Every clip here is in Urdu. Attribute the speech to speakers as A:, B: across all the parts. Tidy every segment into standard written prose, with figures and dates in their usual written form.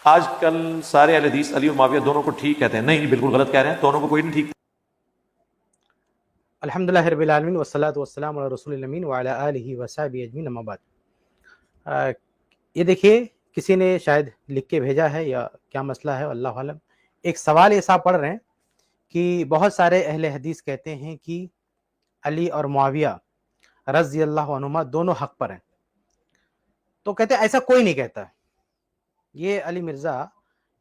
A: آج کل سارے اہل حدیث علی اور معاویہ دونوں کو ٹھیک کہتے ہیں. نہیں، بالکل غلط کہہ رہے ہیں. دونوں کو کوئی نہیں ٹھیک.
B: الحمدللہ رب العالمین والصلاۃ والسلام علی رسول الامین وعلی آلہ وصحبہ اجمعین، اما بعد۔ یہ دیکھیے کسی نے شاید لکھ کے بھیجا ہے یا کیا مسئلہ ہے اللہ عالم، ایک سوال ایسا پڑھ رہے ہیں کہ بہت سارے اہل حدیث کہتے ہیں کہ علی اور معاویہ رضی اللہ عنہما دونوں حق پر ہیں، تو کہتے ہیں ایسا کوئی نہیں کہتا۔ یہ علی مرزا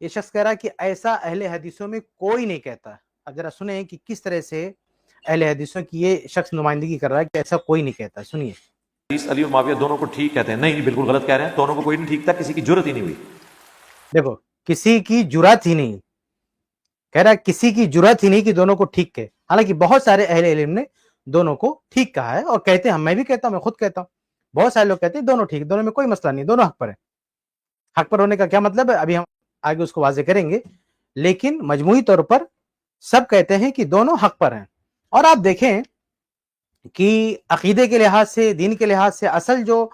B: یہ شخص کہہ رہا ہے کہ ایسا اہل حدیثوں میں کوئی نہیں کہتا۔ اب ذرا سنیں کہ کس طرح سے اہل حدیثوں کی یہ شخص نمائندگی کر رہا ہے کہ ایسا کوئی نہیں کہتا، سنیے۔
A: حدیث علی اور معاویہ دونوں کو ٹھیک کہتے ہیں. نہیں، بالکل غلط کہہ رہے ہیں. دونوں کو کوئی نہیں ٹھیک تھا. کسی کی جرت ہی نہیں ہوئی.
B: دیکھو کسی کی جرات ہی نہیں، کہہ رہا ہے کسی کی جرات ہی نہیں کہ دونوں کو ٹھیک کہے، حالانکہ بہت سارے اہل علم نے دونوں کو ٹھیک کہا ہے اور کہتے ہیں، میں بھی کہتا ہوں، میں خود کہتا ہوں، بہت سارے لوگ کہتے ہیں دونوں ٹھیک، دونوں میں کوئی مسئلہ نہیں، دونوں حق پر ہیں۔ حق پر ہونے کا کیا مطلب ہے ابھی ہم آگے اس کو واضح کریں گے، لیکن مجموعی طور پر سب کہتے ہیں کہ دونوں حق پر ہیں۔ اور آپ دیکھیں کہ عقیدے کے لحاظ سے، دین کے لحاظ سے اصل جو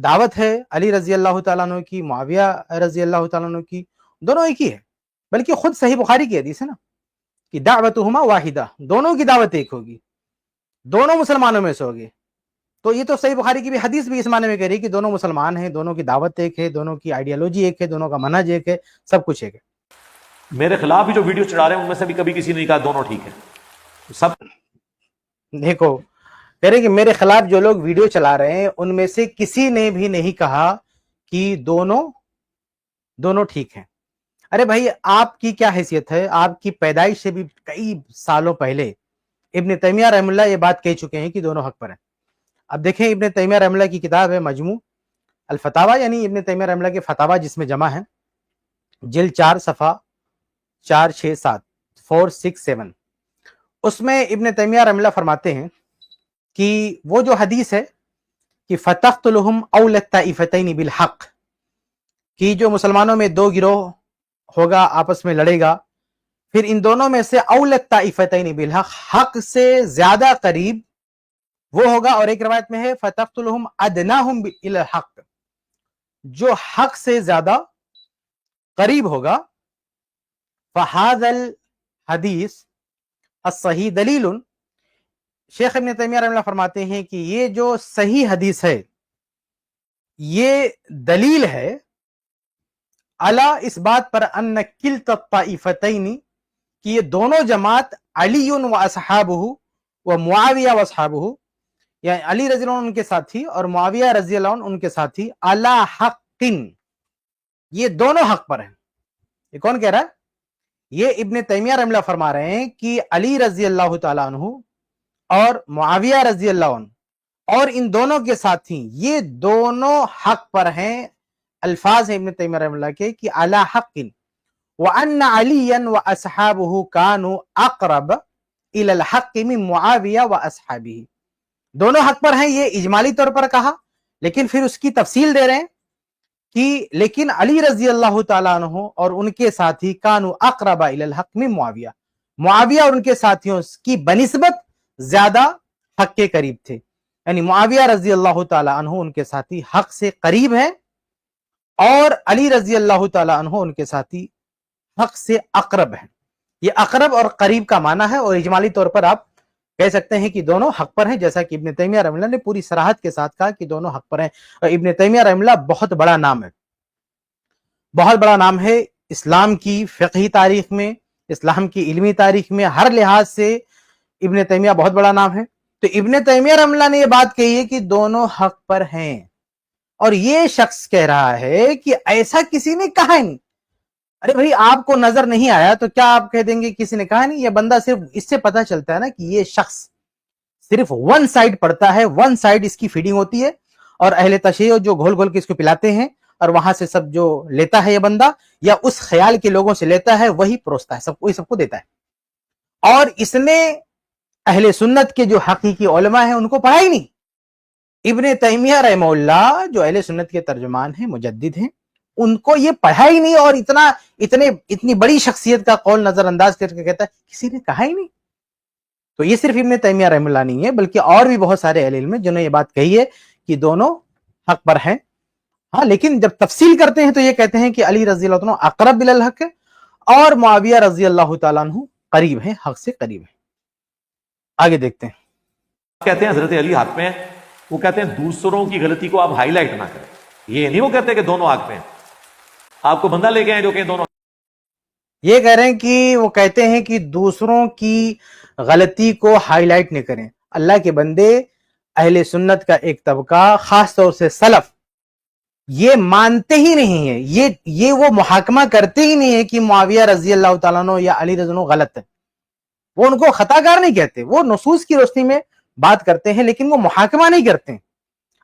B: دعوت ہے علی رضی اللہ تعالیٰ عنہ کی، معاویہ رضی اللہ تعالیٰ عنہ کی، دونوں ایک ہی ہے، بلکہ خود صحیح بخاری کی حدیث ہے نا کہ دعوتہما واحدہ، دونوں کی دعوت ایک ہوگی، دونوں مسلمانوں میں سے ہوگی۔ تو یہ تو صحیح بخاری کی بھی حدیث بھی اس معنی میں کہہ رہی ہے کہ دونوں مسلمان ہیں، دونوں کی دعوت ایک ہے، دونوں کی آئیڈیالوجی ایک ہے، دونوں کا منہج ایک ہے، سب کچھ ایک ہے۔
A: میرے خلاف بھی جو ویڈیو چڑھا رہے ہیں ان میں سے بھی کبھی کسی نے نہیں کہا دونوں ٹھیک ہیں. سب
B: دیکھو کہہ رہے کہ میرے خلاف جو لوگ ویڈیو چلا رہے ہیں ان میں سے کسی نے بھی نہیں کہا کہ دونوں ٹھیک ہیں۔ ارے بھائی آپ کی کیا حیثیت ہے؟ آپ کی پیدائش سے بھی کئی سالوں پہلے ابن تیمیہ رحم اللہ یہ بات کہہ چکے ہیں کہ دونوں حق پر ہیں۔ اب دیکھیں ابن تیمیہ رحم اللہ کی کتاب ہے مجموع الفتاوی، یعنی ابن تیمیہ رحم اللہ کے فتاوی جس میں جمع ہے، جلد 4 صفحہ 467 467، اس میں ابن تیمیہ رحم اللہ فرماتے ہیں کہ وہ جو حدیث ہے کہ فَتَقْتُلُهُمْ أَوْلَى الطَّائِفَتَيْنِ بِالْحَقِّ، کہ جو مسلمانوں میں دو گروہ ہوگا آپس میں لڑے گا، پھر ان دونوں میں سے أَوْلَى الطَّائِفَتَيْنِ بِالْحَقِّ، حق سے زیادہ قریب وہ ہوگا، اور ایک روایت میں ہے فَتَقْتُلُهُمْ أَدْنَاهُمْ إِلَى الْحَقِّ، جو حق سے زیادہ قریب ہوگا، فَهَذَا الْحَدِيث الصحیح دلیل، شیخ ابن تیمیہ رحمہ اللہ فرماتے ہیں کہ یہ جو صحیح حدیث ہے یہ دلیل ہے علی اس بات پر ان کلتا الطائفتین، کہ یہ دونوں جماعت علی و اصحابہ و معاویہ و اصحابہ، یعنی علی رضی اللہ عنہ ان کے ساتھی اور معاویہ رضی اللہ عنہ ان کے ساتھی، علی حق، یہ دونوں حق پر ہیں۔ یہ کون کہہ رہا ہے؟ یہ ابن تیمیہ رحمہ اللہ فرما رہے ہیں کہ علی رضی اللہ تعالیٰ عنہ اور معاویہ رضی اللہ عنہ اور ان دونوں کے ساتھی یہ دونوں حق پر ہیں۔ الفاظ ہیں ابن تیمیہ رحمہ اللہ کے کہ علی حق وَأَنَّ عَلِيًّا وَأَصْحَابُهُ كَانُوا أَقْرَبَ إِلَى الْحَقِّ مِن مُعَاوِيَةَ وَأَصْحَابِهِ، دونوں حق پر ہیں یہ اجمالی طور پر کہا، لیکن پھر اس کی تفصیل دے رہے ہیں کہ لیکن علی رضی اللہ تعالیٰ عنہ اور ان کے ساتھی كَانُوا أَقْرَبَ إِلَى الْحَقِّ مِن مُعَاوِيَةَ، معاویہ اور ان کے ساتھیوں کی بنسبت زیادہ حق کے قریب تھے، یعنی معاویہ رضی اللہ تعالیٰ عنہ ان کے ساتھی حق سے قریب ہیں، اور علی رضی اللہ تعالیٰ عنہ ان کے ساتھی حق سے اقرب ہیں۔ یہ اقرب اور قریب کا معنی ہے، اور اجمالی طور پر آپ کہہ سکتے ہیں کہ دونوں حق پر ہیں، جیسا کہ ابن تیمیہ رحمہ اللہ نے پوری صراحت کے ساتھ کہا کہ دونوں حق پر ہیں۔ اور ابن تیمیہ رحمہ اللہ بہت بڑا نام ہے، بہت بڑا نام ہے اسلام کی فقہی تاریخ میں، اسلام کی علمی تاریخ میں، ہر لحاظ سے ابن تیمیہ بہت بڑا نام ہے۔ تو ابن تیمیہ رحمہ اللہ نے یہ بات کہی ہے کہ دونوں حق پر ہیں، اور یہ شخص کہہ رہا ہے کہ ایسا کسی نے کہا ہی نہیں۔ ارے بھائی آپ کو نظر نہیں آیا تو کیا آپ کہہ دیں گے کسی نے کہا نہیں؟ یہ بندہ صرف اس سے پتہ چلتا ہے نا کہ یہ شخص صرف ون سائیڈ پڑھتا ہے، ون سائیڈ اس کی فیڈنگ ہوتی ہے، اور اہل تشیع جو گھول گھول کے اس کو پلاتے ہیں اور وہاں سے سب جو لیتا ہے یہ بندہ، یا اس خیال کے لوگوں سے لیتا ہے وہی پروستا ہے، سب کو دیتا ہے۔ اور اس نے اہل سنت کے جو حقیقی علماء ہیں ان کو پڑھا ہی نہیں۔ ابن تیمیہ رحمہ اللہ جو اہل سنت کے ترجمان ہیں، مجدد ہیں، ان کو یہ پڑھا ہی نہیں، اور اتنی بڑی شخصیت کا قول نظر انداز کر کے کہتا ہے کسی نے کہا ہی نہیں۔ تو یہ صرف ابن تیمیہ رحمہ اللہ نہیں ہے، بلکہ اور بھی بہت سارے اہل علم ہیں جنہوں نے یہ بات کہی ہے کہ دونوں حق پر ہیں۔ ہاں لیکن جب تفصیل کرتے ہیں تو یہ کہتے ہیں کہ علی رضی اللہ عنہ اقرب الحق ہے اور معاویہ رضی اللہ تعالیٰ عنہ قریب ہے، حق سے قریب ہے. آگے دیکھتے ہیں.
A: کہتے ہیں حضرت علی حق پہ ہیں، وہ کہتے ہیں دوسروں کی غلطی کو آپ ہائی لائٹ نہ کریں. یہ نہیں وہ کہتے کہ دونوں حق پہ ہیں. آپ کو بندہ لے کے ہیں جو کہ دونوں،
B: یہ کہہ رہے ہیں کہ وہ کہتے ہیں کہ دوسروں کی غلطی کو ہائی لائٹ نہیں کریں. اللہ کے بندے، اہل سنت کا ایک طبقہ خاص طور سے سلف یہ مانتے ہی نہیں ہے، یہ وہ محاکمہ کرتے ہی نہیں ہے کہ معاویہ رضی اللہ تعالیٰ عنہ یا علی رضی اللہ عنہ غلط ہے. وہ ان کو خطا کار نہیں کہتے، وہ نصوص کی روشنی میں بات کرتے ہیں لیکن وہ محاکمہ نہیں کرتے.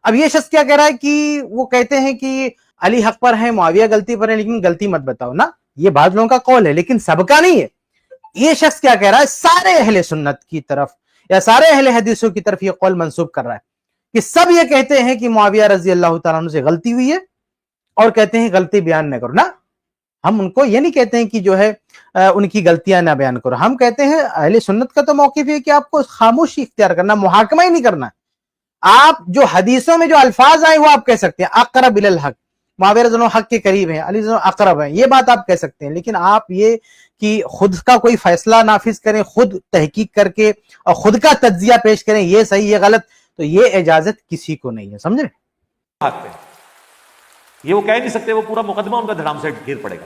B: اب یہ شخص کیا کہہ رہا ہے کہ وہ کہتے ہیں کہ علی حق پر ہے، معاویہ غلطی پر ہے، لیکن غلطی مت بتاؤ نا. یہ بعض لوگوں کا قول ہے لیکن سب کا نہیں ہے. یہ شخص کیا کہہ رہا ہے، سارے اہل سنت کی طرف یا سارے اہل حدیثوں کی طرف یہ قول منسوب کر رہا ہے کہ سب یہ کہتے ہیں کہ معاویہ رضی اللہ تعالیٰ عنہ سے غلطی ہوئی ہے اور کہتے ہیں غلطی بیان نہ کرو. نا ہم ان کو یہ نہیں کہتے ہیں کہ جو ہے ان کی غلطیاں نہ بیان کرو. ہم کہتے ہیں اہل سنت کا تو موقف ہے کہ آپ کو خاموشی اختیار کرنا، محاکمہ ہی نہیں کرنا. آپ جو حدیثوں میں جو الفاظ آئے وہ آپ کہہ سکتے ہیں، اقرب الحق، معاویہ رضی اللہ عنہ حق کے قریب ہیں، علی رضی اللہ عنہ اقرب ہیں، یہ بات آپ کہہ سکتے ہیں. لیکن آپ یہ کہ خود کا کوئی فیصلہ نافذ کریں، خود تحقیق کر کے اور خود کا تجزیہ پیش کریں، یہ صحیح یہ غلط، تو یہ اجازت کسی کو نہیں ہے. سمجھے؟
A: حق پہ یہ وہ کہہ نہیں سکتے، وہ پورا مقدمہ ان کا دھڑام سے گر پڑے گا.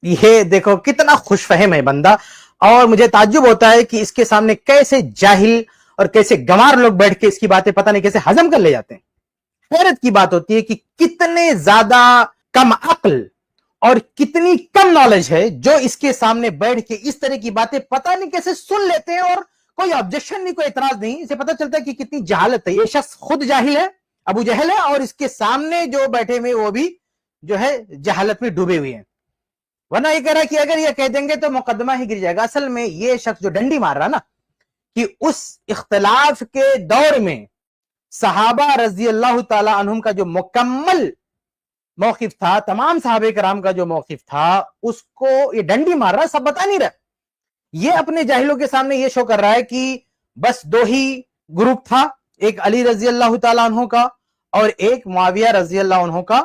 B: یہ دیکھو کتنا خوش فہم ہے بندہ، اور مجھے تعجب ہوتا ہے کہ اس کے سامنے کیسے جاہل اور کیسے گنوار لوگ بیٹھ کے اس کی باتیں پتہ نہیں کیسے ہضم کر لے جاتے ہیں. حیرت کی بات ہوتی ہے کہ کتنے زیادہ کم عقل اور کتنی کم نالج ہے جو اس کے سامنے بیٹھ کے اس طرح کی باتیں پتہ نہیں کیسے سن لیتے ہیں اور کوئی آبجیکشن نہیں، کوئی اعتراض نہیں. اسے پتہ چلتا ہے کہ کتنی جہالت ہے. یہ شخص خود جاہل ہے، ابو جہل ہے، اور اس کے سامنے جو بیٹھے ہوئے وہ بھی جو ہے جہالت میں ڈوبے ہوئے ہیں. ورنہ یہ کہہ رہا ہے کہ اگر یہ کہہ دیں گے تو مقدمہ ہی گر جائے گا. اصل میں یہ شخص جو ڈنڈی مار رہا نا کہ اس اختلاف کے دور میں صحابہ رضی اللہ تعالی عنہم کا جو مکمل موقف تھا، تمام صحابہ کرام کا جو موقف تھا، اس کو یہ ڈنڈی مار رہا، سب بتا نہیں رہا. یہ اپنے جاہلوں کے سامنے یہ شو کر رہا ہے کہ بس دو ہی گروپ تھا، ایک علی رضی اللہ تعالیٰ عنہ کا اور ایک معاویہ رضی اللہ عنہ کا،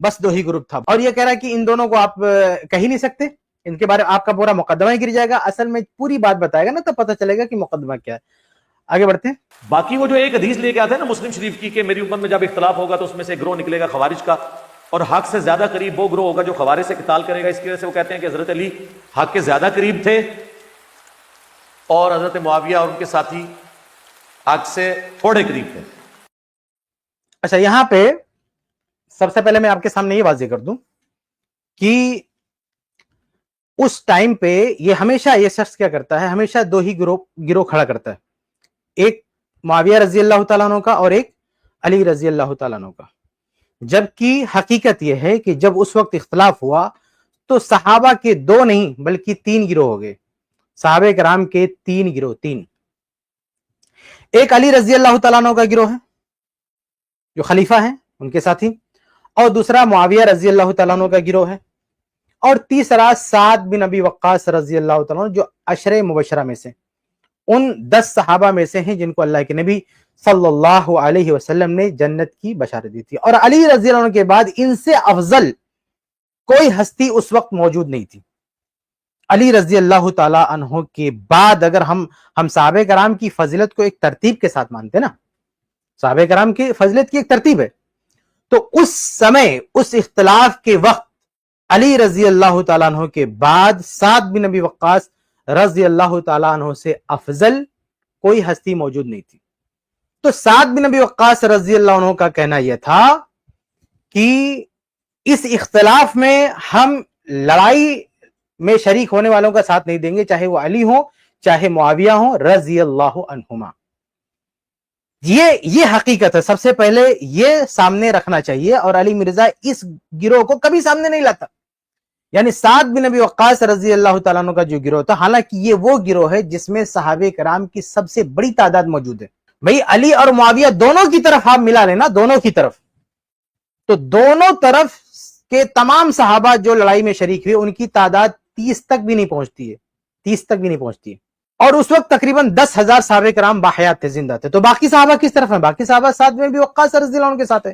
B: بس دو ہی گروپ تھا. اور یہ کہہ رہا ہے کہ ان دونوں کو آپ کہہ ہی نہیں سکتے، ان کے بارے میں آپ کا پورا مقدمہ ہی گر جائے گا. اصل میں پوری بات بتائے گا نا تو پتہ چلے گا کہ مقدمہ کیا ہے. آگے بڑھتے ہیں.
A: باقی وہ جو ایک حدیث لے کے آتے ہیں نا مسلم شریف کی کہ میری امت میں جب اختلاف ہوگا تو اس میں سے گروہ نکلے گا خوارج کا، اور حق سے زیادہ قریب وہ گروہ ہوگا جو خوارج سے قتال کرے گا. اس کی وجہ سے وہ کہتے ہیں کہ حضرت علی حق کے زیادہ قریب تھے اور حضرت معاویہ اور ان کے ساتھی حق سے تھوڑے قریب تھے.
B: اچھا، یہاں پہ سب سے پہلے میں آپ کے سامنے یہ واضح کر دوں کہ اس ٹائم پہ یہ ہمیشہ یہ شخص کیا کرتا ہے، ہمیشہ دو ہی گروہ کھڑا کرتا ہے، ایک معاویہ رضی اللہ تعالیٰ عنہ کا اور ایک علی رضی اللہ تعالیٰ عنہ کا. جبکہ حقیقت یہ ہے کہ جب اس وقت اختلاف ہوا تو صحابہ کے دو نہیں بلکہ تین گروہ ہو گئے. صحابہ کرام کے تین گروہ، ایک علی رضی اللہ تعالیٰ عنہ کا گروہ ہے جو خلیفہ ہیں ان کے ساتھی، اور دوسرا معاویہ رضی اللہ تعالیٰ عنہ کا گروہ ہے، اور تیسرا سعد بن ابی وقاص رضی اللہ تعالیٰ عنہ جو عشرہ مبشرہ میں سے ان 10 صحابہ میں سے ہیں جن کو اللہ کے نبی صلی اللہ علیہ وسلم نے جنت کی بشارت دی تھی. اور علی رضی اللہ عنہ کے بعد ان سے افضل کوئی ہستی اس وقت موجود نہیں تھی. علی رضی اللہ تعالی عنہ کے بعد اگر ہم صحابہ کرام کی فضیلت کو ایک ترتیب کے ساتھ مانتے نا، صحابہ کرام کی فضیلت کی ایک ترتیب ہے، تو اس سمے اس اختلاف کے وقت علی رضی اللہ تعالیٰ عنہ کے بعد سعد بن ابی وقاص رضی اللہ تعالیٰ عنہ سے افضل کوئی ہستی موجود نہیں تھی. تو سعد بن ابی وقاص رضی اللہ عنہ کا کہنا یہ تھا کہ اس اختلاف میں ہم لڑائی میں شریک ہونے والوں کا ساتھ نہیں دیں گے، چاہے وہ علی ہوں چاہے معاویہ ہوں رضی اللہ عنہما. یہ حقیقت ہے، سب سے پہلے یہ سامنے رکھنا چاہیے. اور علی مرزا اس گروہ کو کبھی سامنے نہیں لاتا، یعنی سعد بن ابی وقاص رضی اللہ تعالیٰ عنہ کا جو گروہ تھا، حالانکہ یہ وہ گروہ ہے جس میں صحابہ کرام کی سب سے بڑی تعداد موجود ہے. بھئی علی اور معاویہ دونوں کی طرف آپ ملا لینا، دونوں کی طرف، تو دونوں طرف کے تمام صحابہ جو لڑائی میں شریک ہوئے ان کی تعداد 30 تک بھی نہیں پہنچتی ہے، 30 تک بھی نہیں پہنچتی ہے. اور اس وقت تقریباً 10,000 صحابہ کرام باحیات تھے، زندہ تھے. تو باقی صحابہ کس طرف ہیں؟ باقی صحابہ سعد بن ابی وقاص رضی اللہ عنہ کے ساتھ ہیں.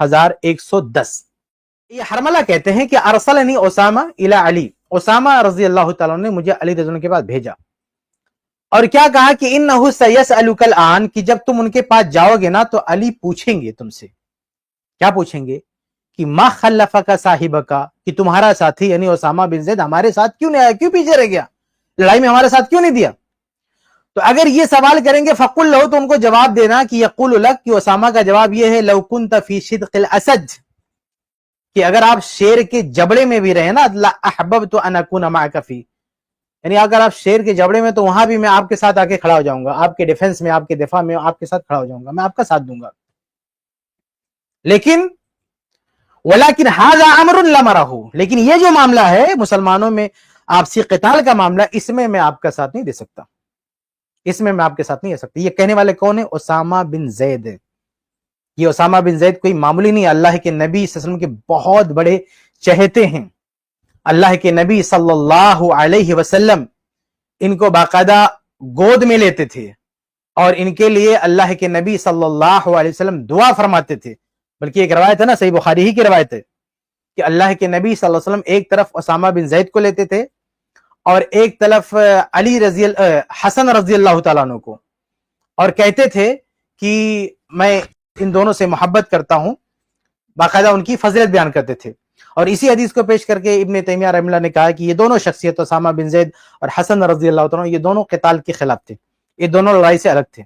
B: 7110, یہ حرملہ کہتے ہیں کہ ارسلنی اسامہ الی علی، اسامہ رضی اللہ تعالیٰ نے مجھے علی رضی اللہ کے پاس بھیجا، اور کیا کہا کہ انہ سیسألک الآن، کہ جب تم ان کے پاس جاؤ گے نا تو علی پوچھیں گے تم سے، کیا پوچھیں گے کہ ما خلفک صاحبک، کہ تمہارا ساتھی یعنی اسامہ بن زید ہمارے ساتھ کیوں نہیں آیا، کیوں پیچھے رہ گیا، لڑائی میں ہمارے ساتھ کیوں نہیں دیا؟ تو اگر یہ سوال کریں گے فقل لہو، تو ان کو جواب دینا کہ یقول لک، کہ اسامہ کا جواب یہ ہے لو کنت فی شدق الاسد، کہ اگر آپ شیر کے جبڑے میں بھی رہے نا احببت ان اکون معک فی، یعنی اگر آپ شیر کے جبڑے میں تو وہاں بھی میں آپ کے ساتھ آ کے کھڑا ہو جاؤں گا، آپ کے ڈیفنس میں، آپ کے دفاع میں آپ کے ساتھ کھڑا ہو جاؤں گا، میں آپ کا ساتھ دوں گا، لیکن ولیکن ھذا امر لم رہ، لیکن یہ جو معاملہ ہے مسلمانوں میں آپسی قتال کا معاملہ، اس میں میں آپ کا ساتھ نہیں دے سکتا، اس میں میں آپ کے ساتھ نہیں دے سکتا۔ یہ کہنے والے کون ہیں؟ اسامہ بن زید۔ یہ اسامہ بن زید کوئی معمولی نہیں، اللہ کے نبی صلی اللہ علیہ وسلم کے بہت بڑے چہتے ہیں، اللہ کے نبی صلی اللہ علیہ وسلم ان کو باقاعدہ گود میں لیتے تھے، اور ان کے لیے اللہ کے نبی صلی اللہ علیہ وسلم دعا فرماتے تھے، بلکہ ایک روایت ہے نا، صحیح بخاری ہی کی روایت ہے کہ اللہ کے نبی صلی اللہ علیہ وسلم ایک طرف اسامہ بن زید کو لیتے تھے اور ایک طرف حسن رضی اللہ تعالیٰ عنہ کو، اور کہتے تھے کہ میں ان دونوں سے محبت کرتا ہوں، باقاعدہ ان کی فضیلت بیان کرتے تھے۔ اور اسی حدیث کو پیش کر کے ابن تیمیہ رحمہ اللہ نے کہا کہ یہ دونوں شخصیت اسامہ بن زید اور حسن رضی اللہ تعالیٰ عنہ، یہ دونوں قتال کے خلاف تھے، یہ دونوں لڑائی سے الگ تھے۔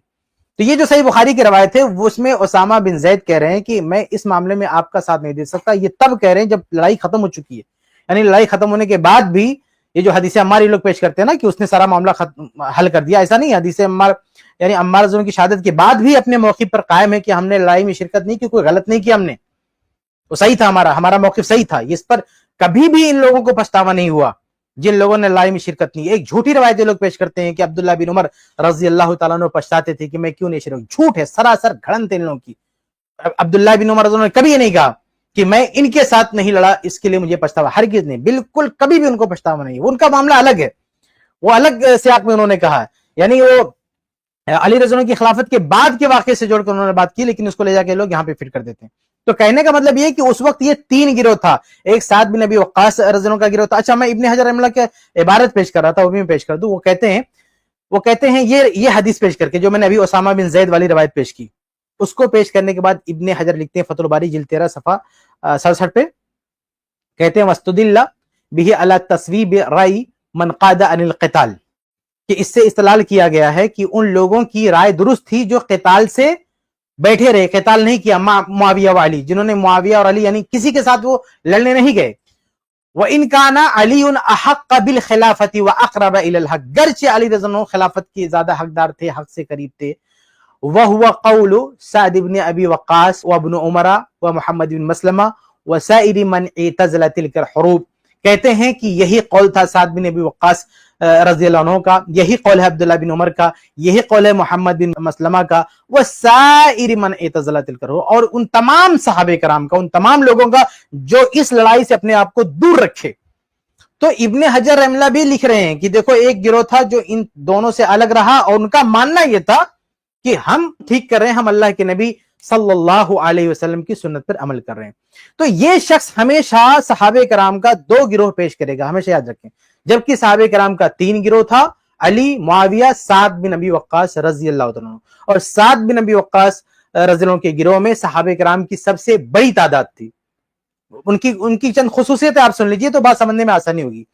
B: تو یہ جو صحیح بخاری کی روایت ہے اس میں اسامہ بن زید کہہ رہے ہیں کہ میں اس معاملے میں آپ کا ساتھ نہیں دے سکتا، یہ تب کہہ رہے ہیں جب لڑائی ختم ہو چکی ہے، یعنی لڑائی ختم ہونے کے بعد بھی یہ جو حدیث عمار یہ لوگ پیش کرتے ہیں نا کہ اس نے سارا معاملہ حل کر دیا، ایسا نہیں ہے۔ حدیث عمار یعنی عمار رضی اللہ عنہ کی شہادت کے بعد بھی اپنے موقف پر قائم ہے کہ ہم نے لڑائی میں شرکت نہیں کی، کوئی غلط نہیں کیا، ہم نے وہ صحیح تھا، ہمارا موقف صحیح تھا، اس پر کبھی بھی ان لوگوں کو پچھتاوا نہیں ہوا جن لوگوں نے لڑائی میں شرکت نہیں۔ ایک جھوٹی روایت لوگ پیش کرتے ہیں کہ عبداللہ بن عمر رضی اللہ تعالیٰ عنہ پچھتاتے تھے کہ میں کیوں نہیں شرکت، جھوٹ ہے، سراسر گھڑن تھے ان لوگوں کی۔ عبداللہ بن عمر رضی اللہ عنہ نے کبھی یہ نہیں کہا کہ میں ان کے ساتھ نہیں لڑا اس کے لیے مجھے پچھتاوا، ہرگز نہیں، بالکل کبھی بھی ان کو پچھتاوا نہیں، وہ ان کا معاملہ الگ ہے، وہ الگ سیاق میں انہوں نے کہا ہے، یعنی وہ علی رضی اللہ عنہ کی خلافت کے بعد کے واقعے سے جوڑ کر انہوں نے بات کی، لیکن اس کو لے جا کے لوگ یہاں پہ فٹ کر دیتے ہیں۔ تو کہنے کا مطلب یہ کہ اس وقت یہ تین گروہ تھا، ایک سعد بن ابی وقاص رضی اللہ عنہ کا گروہ تھا۔ اچھا، میں ابن حجر رحمہ اللہ کے عبارت پیش کر رہا تھا، وہ بھی میں پیش کر دوں۔ وہ کہتے ہیں یہ حدیث پیش کر کے جو میں نے ابھی اسامہ بن زید والی روایت پیش کی، اس کو پیش کرنے کے بعد ابن حجر لکھتے ہیں فتح الباری جلد 13 صفحہ 67 پہ، کہتے ہیں وَاسْتُدِلَّ بِهِ عَلَى تَصْوِيبِ رَأْيِ مَنْ قَادَ عَنِ الْقِتَالِ، کہ اس سے استدلال کیا گیا ہے کہ ان لوگوں کی رائے درست تھی جو قتال سے بیٹھے رہے، قتال نہیں کیا، معاویہ و علی، جنہوں نے معاویہ اور علی یعنی کسی کے ساتھ وہ لڑنے نہیں گئے۔ وَإِنْ كَانَ عَلِيٌّ أَحَقَّ بِالْخِلَافَةِ وَأَقْرَبَ إِلَى الْحَقِّ، گرچہ علی رضی اللہ عنہ خلافت کے زیادہ حقدار تھے، حق سے قریب تھے۔ وَهُوَ قَوْلُ سعد بن ابی وقاص وابن عمر ومحمد بن مسلمہ وسائر من اعتزل تلك الحروب، کہتے ہیں کہ یہی قول تھا سعد بن ابی وقاص رضی اللہ عنہ کا، یہی قول ہے عبداللہ بن عمر کا، یہی قول ہے محمد بن مسلمہ کا، وسائر من اعتزل تلك الحروب، اور ان تمام صحابہ کرام کا، ان تمام لوگوں کا جو اس لڑائی سے اپنے آپ کو دور رکھے۔ تو ابن حجر رحمہ اللہ بھی لکھ رہے ہیں کہ دیکھو ایک گروہ تھا جو ان دونوں سے الگ رہا، اور ان کا ماننا یہ تھا کہ ہم ٹھیک کر رہے ہیں، ہم اللہ کے نبی صلی اللہ علیہ وسلم کی سنت پر عمل کر رہے ہیں۔ تو یہ شخص ہمیشہ صحابہ کرام کا دو گروہ پیش کرے گا، ہمیشہ یاد رکھیں، جبکہ صحابہ کرام کا تین گروہ تھا، علی، معاویہ، سعد بن ابی وقاص رضی اللہ تعالیٰ عنہ، اور سعد بن ابی وقاص رضی اللہ عنہ کے گروہ میں صحابہ کرام کی سب سے بڑی تعداد تھی۔ ان کی چند خصوصیتیں آپ سن لیجئے تو بات سمجھنے میں آسانی ہوگی۔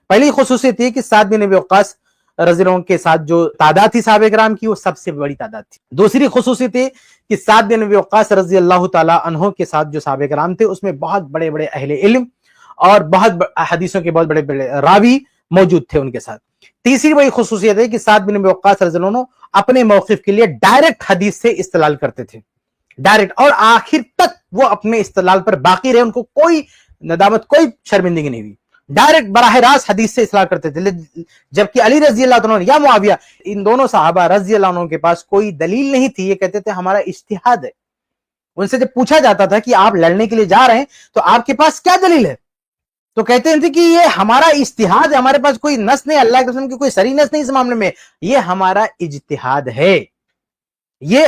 B: پہلی خصوصیت یہ کہ سعد بن ابی وقاص رضی اللہ عنہ کے ساتھ جو تعداد تھی صحابہ کرام کی، وہ سب سے بڑی تعداد تھی۔ دوسری خصوصیت یہ کہ سعد بن ابی وقاص رضی اللہ تعالیٰ عنہ کے ساتھ جو صحابہ کرام تھے، اس میں بہت بڑے بڑے اہل علم اور بہت حدیثوں کے بہت بڑے بڑے راوی موجود تھے ان کے ساتھ۔ تیسری بڑی خصوصیت ہے کہ سعد بن ابی وقاص رضی اللہ عنہ اپنے موقف کے لیے ڈائریکٹ حدیث سے استدلال کرتے تھے، ڈائریکٹ، اور آخر تک وہ اپنے استدلال پر باقی رہے، ان کو کوئی ندامت، کوئی شرمندگی نہیں ہوئی، ڈائریکٹ براہ راست حدیث سے اصلاح کرتے تھے۔ جبکہ علی رضی اللہ عنہ یا معاویہ، ان دونوں صحابہ رضی اللہ عنہ کے پاس کوئی دلیل نہیں تھی، یہ کہتے تھے ہمارا اجتہاد ہے۔ ان سے جب پوچھا جاتا تھا کہ آپ لڑنے کے لیے جا رہے ہیں تو آپ کے پاس کیا دلیل ہے، تو کہتے تھے کہ یہ ہمارا اجتہاد ہے، ہمارے پاس کوئی نص نہیں، اللہ کے رسول کی کوئی صریح نص نہیں اس معاملے میں، یہ ہمارا اجتہاد ہے۔ یہ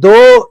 B: 2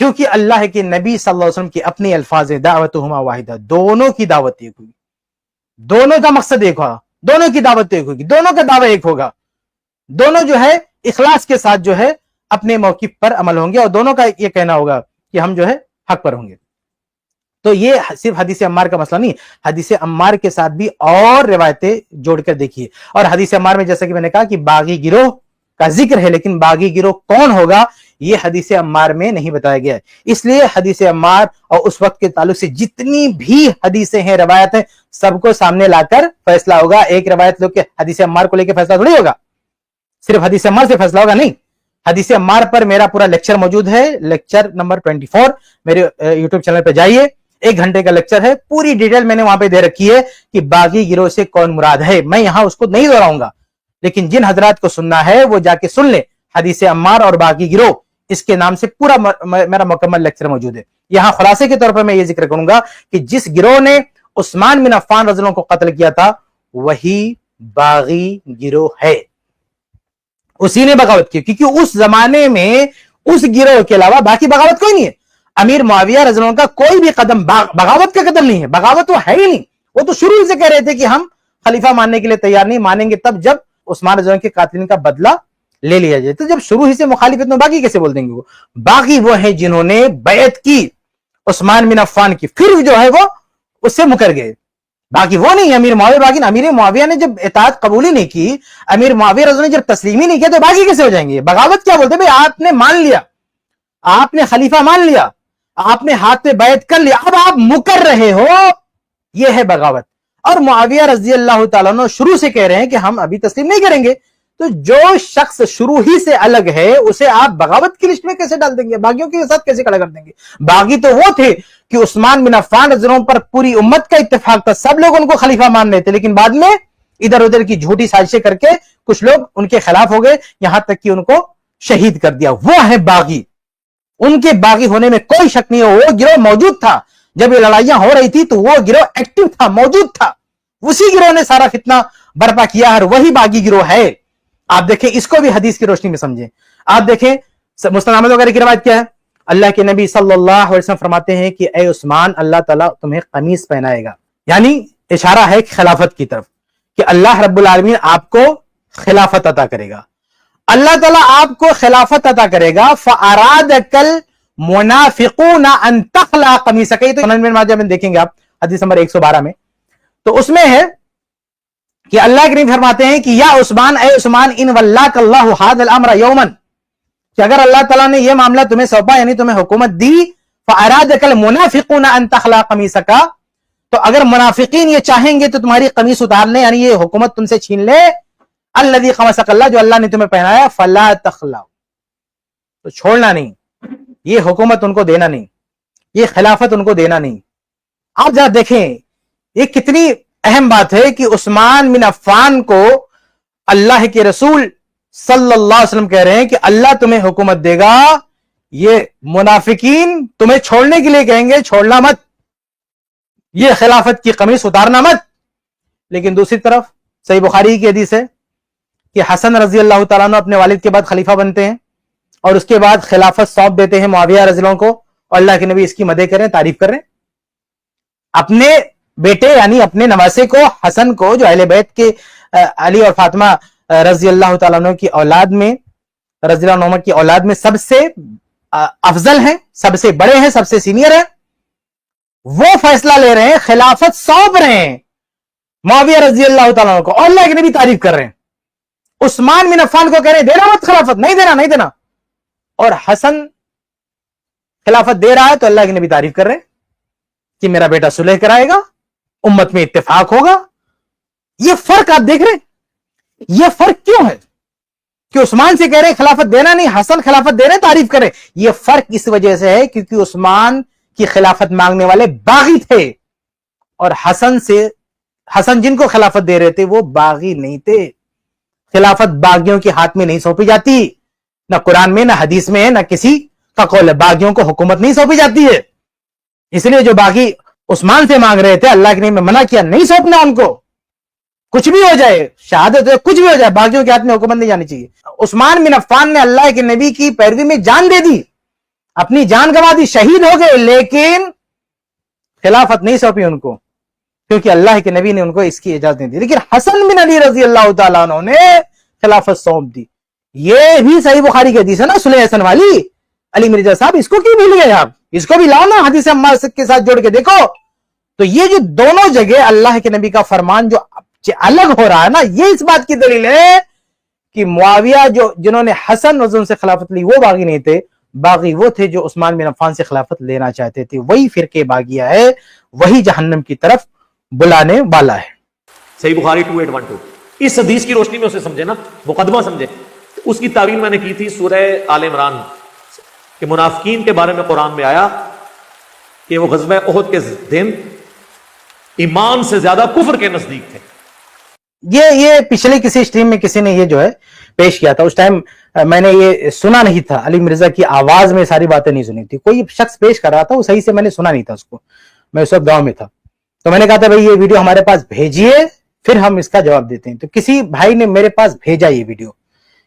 B: کیونکہ اللہ کے نبی صلی اللہ علیہ وسلم کے اپنے الفاظ ہیں دعوتہما واحدہ، دونوں کی دعوت ایک ہوگی، دونوں کا مقصد ایک ہوگا، دونوں کی دعوت ایک ہوگی، دونوں کا دعویٰ ایک ہوگا، دونوں جو ہے اخلاص کے ساتھ جو ہے اپنے موقف پر عمل ہوں گے، اور دونوں کا یہ کہنا ہوگا کہ ہم جو ہے حق پر ہوں گے۔ تو یہ صرف حدیث عمار کا مسئلہ نہیں، حدیث عمار کے ساتھ بھی اور روایتیں جوڑ کر دیکھیے۔ اور حدیث عمار میں جیسا کہ میں نے کہا کہ باغی گروہ کا ذکر ہے، لیکن باغی گروہ کون ہوگا یہ حدیث عمار میں نہیں بتایا گیا ہے۔ اس لیے حدیث عمار اور اس وقت کے تعلق سے جتنی بھی حدیثیں ہیں، روایت ہیں، سب کو سامنے لا کر فیصلہ ہوگا۔ ایک روایت لو کہ حدیث عمار کو لے کے فیصلہ تھوڑی ہوگا، صرف حدیث عمار سے فیصلہ ہوگا، نہیں۔ حدیث عمار پر میرا پورا لیکچر موجود ہے، لیکچر نمبر 24، میرے یوٹیوب چینل پہ جائیے، 1 گھنٹے کا لیکچر ہے، پوری ڈیٹیل میں نے وہاں پہ دے رکھی ہے کہ باغی گروہ سے کون مراد ہے۔ میں یہاں اس کو نہیں دہراؤں گا، لیکن جن حضرات کو سننا ہے وہ جا کے سن لے، حدیث عمار اور باغی گروہ اس کے نام سے پورا میرا مکمل لیکچر موجود ہے۔ یہاں خلاصے کے طور پر میں یہ ذکر کروں گا کہ جس گروہ نے عثمان بن عفان رضی اللہ عنہ کو قتل کیا تھا وہی باغی گروہ ہے، اسی نے بغاوت کی، کیونکہ اس زمانے میں اس گروہ کے علاوہ باقی بغاوت کوئی نہیں ہے۔ امیر معاویہ رضی اللہ عنہ کا کوئی بھی قدم بغاوت کا قدم نہیں ہے، بغاوت وہ ہے ہی نہیں۔ وہ تو شروع سے کہہ رہے تھے کہ ہم خلیفہ ماننے کے لیے تیار نہیں، مانیں گے تب جب عثمان رضی اللہ عنہ کے قاتلین کا بدلہ لے لیا جائے۔ تو جب شروع ہی سے مخالفت میں باغی کیسے بول دیں گے؟ وہ باغی وہ ہیں جنہوں نے بیعت کی عثمان بن عفان کی، پھر جو ہے وہ اس سے مکر گئے، باقی وہ نہیں۔ امیر معاویہ باقی، امیر معاویہ نے جب اطاعت قبول ہی نہیں کی، امیر معاویہ رضی اللہ عنہ نے جب تسلیم ہی نہیں کیا، تو باقی کیسے ہو جائیں گے؟ بغاوت کیا بولتے ہیں؟ بھئی آپ نے مان لیا، آپ نے خلیفہ مان لیا، آپ نے ہاتھ میں بیعت کر لیا، اب آپ مکر رہے ہو، یہ ہے بغاوت۔ اور معاویہ رضی اللہ تعالیٰ عنہ شروع سے کہہ رہے ہیں کہ ہم ابھی تسلیم نہیں کریں گے۔ تو جو شخص شروع ہی سے الگ ہے اسے آپ بغاوت کی لسٹ میں کیسے ڈال دیں گے؟ باغیوں کے ساتھ کیسے کھڑا کر دیں گے؟ باغی تو وہ تھے کہ عثمان بن عفان رضی اللہ عنہ پر پوری امت کا اتفاق تھا، سب لوگ ان کو خلیفہ مان رہے تھے، لیکن بعد میں ادھر ادھر کی جھوٹی سازشیں کر کے کچھ لوگ ان کے خلاف ہو گئے، یہاں تک کہ ان کو شہید کر دیا۔ وہ ہے باغی، ان کے باغی ہونے میں کوئی شک نہیں ہے۔ وہ گروہ موجود تھا جب یہ لڑائیاں ہو رہی تھی، تو وہ گروہ ایکٹیو تھا، موجود تھا، اسی گروہ نے سارا فتنہ برپا کیا، اور وہی باغی گروہ ہے۔ آپ دیکھیں، اس کو بھی حدیث کی روشنی میں سمجھیں۔ آپ دیکھیں مسند احمد وغیرہ کی روایت کیا ہے؟ اللہ کے نبی صلی اللہ علیہ وسلم فرماتے ہیں کہ اے عثمان، اللہ تعالیٰ تمہیں قمیص پہنائے گا، یعنی اشارہ ہے خلافت کی طرف، کہ اللہ رب العالمین آپ کو خلافت عطا کرے گا، اللہ تعالیٰ آپ کو خلافت عطا کرے گا۔ فَأَرَادَكَ الْمُنَافِقُونَ أَن تَخْلَعَ قَمِيصَكَ، یہ تو سنن ابن ماجہ میں دیکھیں گے آپ، حدیث نمبر 112 میں، تو اس میں ہے کہ اللہ کے نبی فرماتے ہیں کہ یا عثمان، اے عثمان، ان ولاک اللہ ھذا الامر یوما، کہ اگر اللہ تعالیٰ نے یہ معاملہ تمہیں سونپا، یعنی تمہیں حکومت دی، فارادک المنافقون ان تخلع قمیصک، تو اگر منافقین یہ چاہیں گے تو تمہاری قمیص اتار لیں، یعنی یہ حکومت تم سے چھین لے، الذی خمسک اللہ، جو اللہ نے تمہیں پہنایا، فلا تخلع، تو چھوڑنا نہیں، یہ حکومت ان کو دینا نہیں، یہ خلافت ان کو دینا نہیں۔ آپ ذرا دیکھیں یہ کتنی اہم بات ہے کہ عثمان بن عفان کو اللہ کے رسول صلی اللہ علیہ وسلم کہہ رہے ہیں کہ اللہ تمہیں حکومت دے گا، یہ منافقین تمہیں چھوڑنے کے لیے کہیں گے، چھوڑنا مت، یہ خلافت کی قمیص اتارنا مت۔ لیکن دوسری طرف صحیح بخاری کی حدیث ہے کہ حسن رضی اللہ تعالیٰ عنہ اپنے والد کے بعد خلیفہ بنتے ہیں، اور اس کے بعد خلافت سونپ دیتے ہیں معاویہ رضی اللہ عنہ کو، اور اللہ کے نبی اس کی مدح کریں، تعریف کر رہے ہیں۔ اپنے بیٹے یعنی اپنے نواسے کو، حسن کو، جو اہل بیت کے علی اور فاطمہ رضی اللہ تعالیٰ عنہ کی اولاد میں، رضی اللہ عنہ کی اولاد میں سب سے افضل ہیں، سب سے بڑے ہیں، سب سے سینئر ہیں، وہ فیصلہ لے رہے ہیں، خلافت سونپ رہے ہیں معاویہ رضی اللہ تعالیٰ عنہ کو، اور اللہ کے نبی تعریف کر رہے ہیں۔ عثمان بن عفان کو کہہ رہے ہیں دینا مت خلافت، نہیں دینا، نہیں دینا، اور حسن خلافت دے رہا ہے تو اللہ کے نبی تعریف کر رہے ہیں کہ میرا بیٹا صلح کرائے گا، امت میں اتفاق ہوگا۔ یہ فرق آپ دیکھ رہے ہیں، یہ فرق کیوں ہے کہ عثمان سے کہہ رہے ہیں خلافت دینا نہیں، حسن خلافت دے رہے ہیں، تعریف کریں۔ یہ فرق اس وجہ سے ہے کیونکہ عثمان کی خلافت مانگنے والے باغی تھے، اور حسن جن کو خلافت دے رہے تھے وہ باغی نہیں تھے۔ خلافت باغیوں کے ہاتھ میں نہیں سونپی جاتی، نہ قرآن میں، نہ حدیث میں ہے، نہ کسی کا قول ہے، باغیوں کو حکومت نہیں سونپی جاتی ہے۔ اس لیے جو باغی عثمان سے مانگ رہے تھے، اللہ کے نبی نے منع کیا، نہیں سونپنا ان کو، کچھ بھی ہو جائے، شہادت ہو، کچھ بھی ہو جائے، باغیوں کے ہاتھ میں حکومت نہیں جانی چاہیے۔ عثمان بن عفان نے اللہ کے نبی کی پیروی میں جان دے دی، اپنی جان گنوا دی, شہید ہو گئے, لیکن خلافت نہیں سونپی ان کو, کیونکہ اللہ کے نبی نے ان کو اس کی اجازت نہیں دی. لیکن حسن بن علی رضی اللہ تعالیٰ عنہ نے خلافت سونپ دی. یہ بھی صحیح بخاری کی حدیث ہے نا, سلح حسن والی. علی مرزا صاحب اس کو کیوں بھول گئے آپ؟ اس کو بھی لاؤ نا, حدیث عمار کے ساتھ جوڑ کے دیکھو. تو یہ جو دونوں جگہ اللہ کے نبی کا فرمان جو الگ ہو رہا ہے نا, یہ اس بات کی دلیل ہے کہ معاویہ جنہوں نے حسن رضی سے خلافت لی وہ باغی نہیں تھے, باغی وہ تھے جو عثمان بن عفان سے خلافت لینا چاہتے تھے. وہی فرقے باغیہ ہے, وہی جہنم کی طرف بلانے والا ہے.
A: صحیح بخاری 2812. اس حدیث کی روشنی میں اسے سمجھے نا, مقدمہ سمجھے. اس کی تعویل میں نے کی تھی سورہ آل عمران کہ منافقین کے بارے میں قرآن میں آیا کہ وہ غزوہ احد کے دن ایمان سے زیادہ کفر کے نزدیک تھے.
B: یہ پچھلے کسی اسٹریم میں کسی نے یہ جو ہے پیش کیا تھا. اس ٹائم میں نے یہ سنا نہیں تھا, علی مرزا کی آواز میں ساری باتیں نہیں سنی تھی. کوئی شخص پیش کر رہا تھا, وہ صحیح سے میں نے سنا نہیں تھا اس کو. میں اس وقت گاؤں میں تھا, تو میں نے کہا تھا بھائی یہ ویڈیو ہمارے پاس بھیجیے, پھر ہم اس کا جواب دیتے ہیں. تو کسی بھائی نے میرے پاس بھیجا یہ ویڈیو,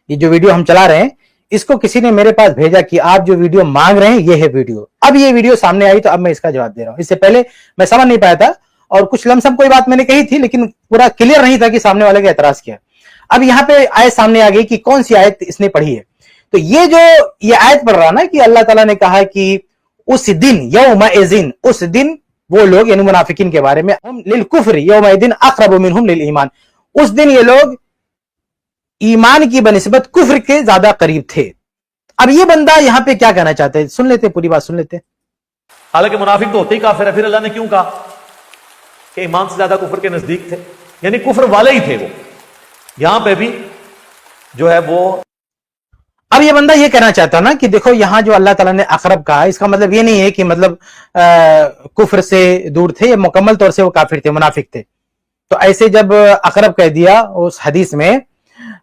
B: یہ جو ویڈیو ہم چلا رہے ہیں اس کو کسی نے میرے پاس بھیجا کہ آپ جو ویڈیو مانگ رہے ہیں یہ ہے ویڈیو. اب یہ ویڈیو سامنے آئی تو اب میں اس کا جواب دے رہا ہوں. اس سے پہلے میں سمجھ نہیں پایا تھا اور کچھ لمسم کوئی بات میں نے کہی تھی, لیکن پورا کلیئر نہیں تھا کہ سامنے والے کا اعتراض کیا. اب یہاں پہ آیت سامنے آ گئی کہ کون سی آیت اس نے پڑھی ہے. تو یہ آیت پڑھ رہا نا کہ اللہ تعالیٰ نے کہا کہ اس دن یومئذ, اس دن وہ لوگ یعنی منافقین کے بارے میں, ہم للکفر یومئذ اقرب منہم للایمان, اس دن یہ لوگ ایمان کی بنسبت کفر کے زیادہ قریب تھے. اب یہ بندہ یہاں پہ کیا کہنا چاہتے ہیں, سن لیتے, پوری بات سن لیتے.
A: حالانکہ منافق تو ہوتے ہی کافر ہے, پھر اللہ نے کیوں کہا کہ ایمان سے زیادہ کفر کے نزدیک تھے, یعنی کفر والے ہی تھے وہ. یہاں پہ بھی جو ہے وہ,
B: اب یہ بندہ یہ کہنا چاہتا نا کہ دیکھو یہاں جو اللہ تعالیٰ نے اقرب کہا, اس کا مطلب یہ نہیں ہے کہ مطلب کفر سے دور تھے, یا مکمل طور سے وہ کافر تھے, منافق تھے. تو ایسے جب اقرب کہہ دیا اس حدیث میں,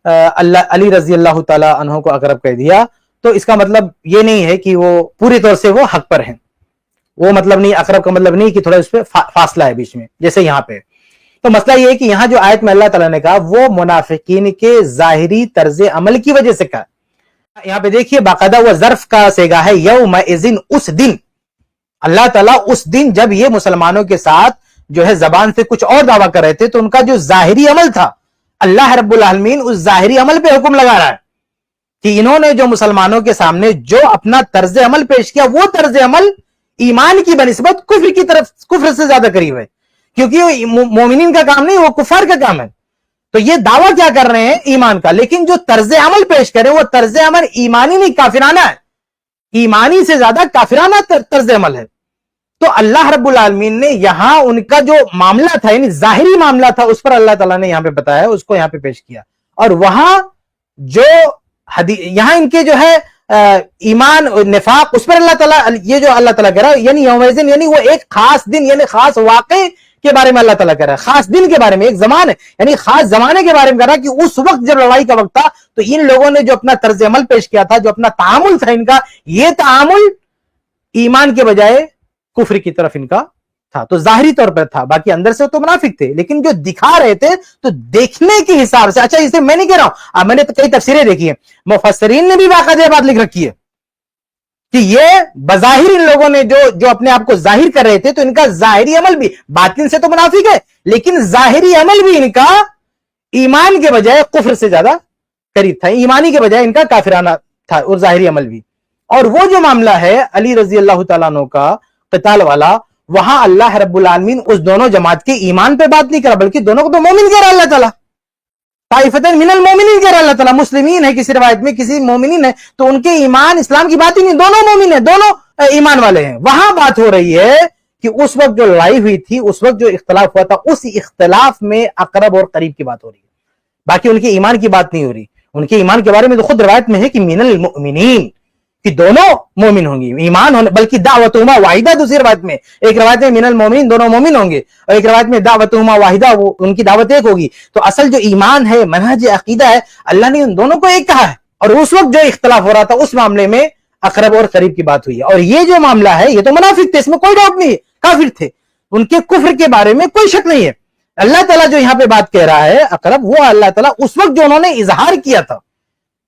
B: علی رضی اللہ تعالیٰ عنہ کو اقرب کہہ دیا, تو اس کا مطلب یہ نہیں ہے کہ وہ پوری طور سے وہ حق پر ہیں. وہ مطلب نہیں, اقرب کا مطلب نہیں کہ تھوڑا اس پہ فاصلہ ہے بیچ میں, جیسے یہاں پہ. تو مسئلہ یہ ہے کہ یہاں جو آیت میں اللہ تعالیٰ نے کہا وہ منافقین کے ظاہری طرز عمل کی وجہ سے کہا. یہاں پہ دیکھیے باقاعدہ وہ ظرف کا صیغہ ہے, یومئذ, اس دن. اللہ تعالیٰ اس دن جب یہ مسلمانوں کے ساتھ جو ہے زبان سے کچھ اور دعویٰ کر رہے تھے, تو ان کا جو ظاہری عمل تھا, اللہ رب العالمین اس ظاہری عمل پہ حکم لگا رہا ہے کہ انہوں نے جو مسلمانوں کے سامنے جو اپنا طرز عمل پیش کیا, وہ طرز عمل ایمان کی بنسبت کفر کی طرف, کفر سے زیادہ قریب ہے, کیونکہ مومنین کا کام نہیں, وہ کفار کا کام ہے. تو یہ دعویٰ کیا کر رہے ہیں, ایمان کا, لیکن جو طرز عمل پیش کریں وہ طرز عمل ایمانی نہیں, کافرانہ ہے. ایمانی سے زیادہ کافرانہ طرز عمل ہے. تو اللہ رب العالمین نے یہاں ان کا جو معاملہ تھا, یعنی ظاہری معاملہ تھا, اس پر اللہ تعالیٰ نے یہاں پہ بتایا, اس کو یہاں پہ پیش کیا. اور وہاں جو یہاں ان کے جو ہے ایمان نفاق, اس پر اللہ تعالیٰ, یہ جو اللہ تعالیٰ کہہ رہا ہے یعنی یومئذ, یعنی وہ ایک خاص دن, یعنی خاص واقعے کے بارے میں اللہ تعالیٰ کہہ رہا ہے, خاص دن کے بارے میں, ایک زمان ہے, یعنی خاص زمانے کے بارے میں کہہ رہا ہے کہ اس وقت جب لڑائی کا وقت تھا تو ان لوگوں نے جو اپنا طرز عمل پیش کیا تھا, جو اپنا تعامل تھا ان کا, یہ تعامل ایمان کے بجائے کفر کی طرف ان کا تھا. تو ظاہری طور پر تھا, باقی اندر سے تو منافق تھے, لیکن جو دکھا رہے تھے تو دیکھنے کے حساب سے. اچھا اسے میں نہیں کہہ رہا ہوں, میں نے کئی تفسیریں دیکھی ہیں, مفسرین نے بھی باقاعدہ بات لکھ رکھی ہے کہ یہ بظاہر ان لوگوں نے جو اپنے آپ کو ظاہر کر رہے تھے, تو ان کا ظاہری عمل بھی, باطن سے تو منافق ہے, لیکن ظاہری عمل بھی ان کا ایمان کے بجائے کفر سے زیادہ قریب تھا, ایمانی کے بجائے ان کا کافرانہ تھا, اور ظاہری عمل بھی. اور وہ جو معاملہ ہے علی رضی اللہ تعالیٰ عنہ کا قتال والا, وہاں اللہ رب العالمین اس دونوں جماعت کے ایمان پہ بات نہیں کرا, بلکہ دونوں کو تو مومن کہہ رہا اللہ تعالیٰ, طائفتین من المومنین کہہ رہا اللہ تعالیٰ. مسلمین ہے کسی روایت میں, کسی مومنین ہے, تو ان کے ایمان اسلام کی بات ہی نہیں, دونوں مومن ہیں, دونوں ایمان والے ہیں. وہاں بات ہو رہی ہے کہ اس وقت جو لڑائی ہوئی تھی, اس وقت جو اختلاف ہوا تھا, اس اختلاف میں اقرب اور قریب کی بات ہو رہی ہے, باقی ان کے ایمان کی بات نہیں ہو رہی. ان کے ایمان کے بارے میں تو خود روایت میں ہے کہ من المؤمنین, کہ دونوں مومن ہوں گے, ایمان ہونے, بلکہ دعوتہما واحدہ, دوسری روایت میں, ایک روایت میں من المومنین, دونوں مومن ہوں گے, اور ایک روایت میں دعوتہما واحدہ, وہ ان کی دعوت ایک ہوگی. تو اصل جو ایمان ہے, منہج عقیدہ ہے, اللہ نے ان دونوں کو ایک کہا ہے. اور اس وقت جو اختلاف ہو رہا تھا اس معاملے میں اقرب اور قریب کی بات ہوئی ہے. اور یہ جو معاملہ ہے یہ تو منافق تھے, اس میں کوئی ڈاؤٹ نہیں ہے, کافر تھے, ان کے کفر کے بارے میں کوئی شک نہیں ہے. اللہ تعالیٰ جو یہاں پہ بات کہہ رہا ہے اقرب, وہ اللہ تعالیٰ اس وقت جو انہوں نے اظہار کیا تھا,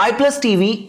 C: iPlus TV